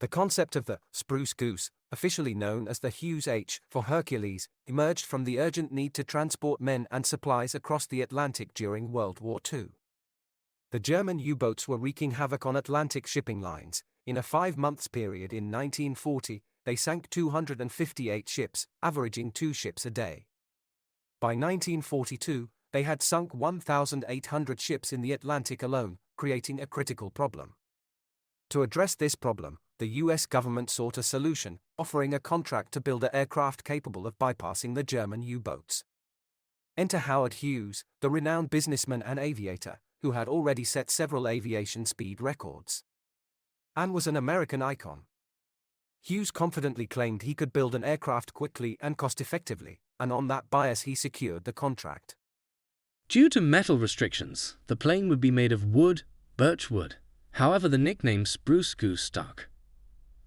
The concept of the Spruce Goose, officially known as the Hughes H for Hercules, emerged from the urgent need to transport men and supplies across the Atlantic during World War II. The German U-boats were wreaking havoc on Atlantic shipping lines. In a 5-month period in 1940, they sank 258 ships, averaging 2 ships a day. By 1942, they had sunk 1,800 ships in the Atlantic alone, creating a critical problem. To address this problem, the US government sought a solution, offering a contract to build an aircraft capable of bypassing the German U-boats. Enter Howard Hughes, the renowned businessman and aviator, who had already set several aviation speed records and was an American icon. Hughes confidently claimed he could build an aircraft quickly and cost-effectively, and on that bias he secured the contract. Due to metal restrictions, the plane would be made of wood, birch wood. However, the nickname Spruce Goose stuck.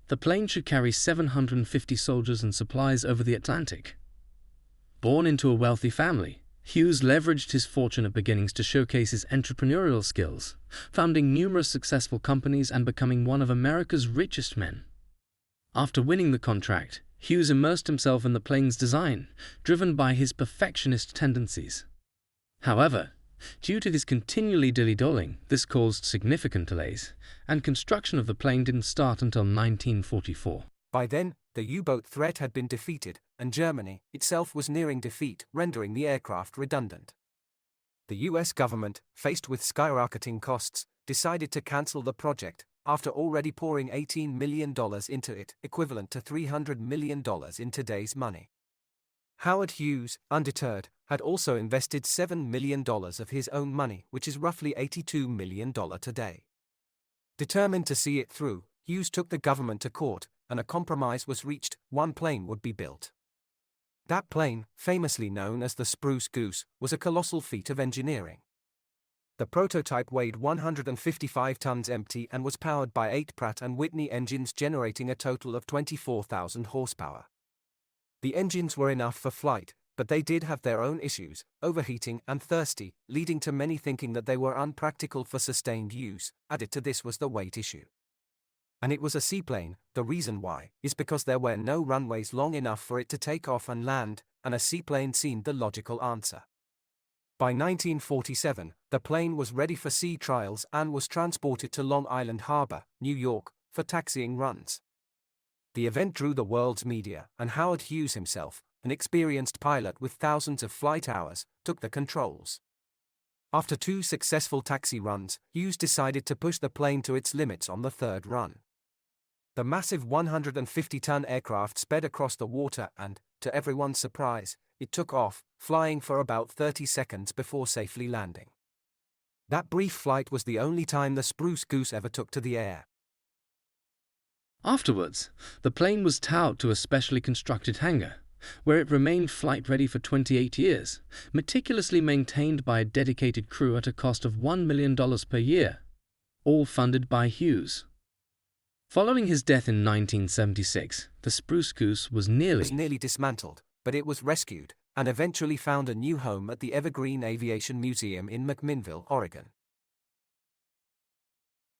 The plane should carry 750 soldiers and supplies over the Atlantic. Born into a wealthy family, Hughes leveraged his fortunate beginnings to showcase his entrepreneurial skills, founding numerous successful companies and becoming one of America's richest men. After winning the contract, Hughes immersed himself in the plane's design, driven by his perfectionist tendencies. However, due to his continually dilly-dallying, this caused significant delays, and construction of the plane didn't start until 1944. By then, the U-boat threat had been defeated, and Germany itself was nearing defeat, rendering the aircraft redundant. The US government, faced with skyrocketing costs, decided to cancel the project, after already pouring $18 million into it, equivalent to $300 million in today's money. Howard Hughes, undeterred, had also invested $7 million of his own money, which is roughly $82 million today. Determined to see it through, Hughes took the government to court, and a compromise was reached. One plane would be built. That plane, famously known as the Spruce Goose, was a colossal feat of engineering. The prototype weighed 155 tons empty and was powered by 8 Pratt & Whitney engines generating a total of 24,000 horsepower. The engines were enough for flight, but they did have their own issues, overheating and thirsty, leading to many thinking that they were unpractical for sustained use. Added to this was the weight issue. And it was a seaplane. The reason why is because there were no runways long enough for it to take off and land, and a seaplane seemed the logical answer. By 1947, the plane was ready for sea trials and was transported to Long Island Harbor, New York, for taxiing runs. The event drew the world's media, and Howard Hughes himself, an experienced pilot with thousands of flight hours, took the controls. After 2 successful taxi runs, Hughes decided to push the plane to its limits on the 3rd run. The massive 150-ton aircraft sped across the water and, to everyone's surprise, it took off, flying for about 30 seconds before safely landing. That brief flight was the only time the Spruce Goose ever took to the air. Afterwards, the plane was towed to a specially constructed hangar, where it remained flight-ready for 28 years, meticulously maintained by a dedicated crew at a cost of $1 million per year, all funded by Hughes. Following his death in 1976, the Spruce Goose was nearly dismantled, but it was rescued, and eventually found a new home at the Evergreen Aviation Museum in McMinnville, Oregon.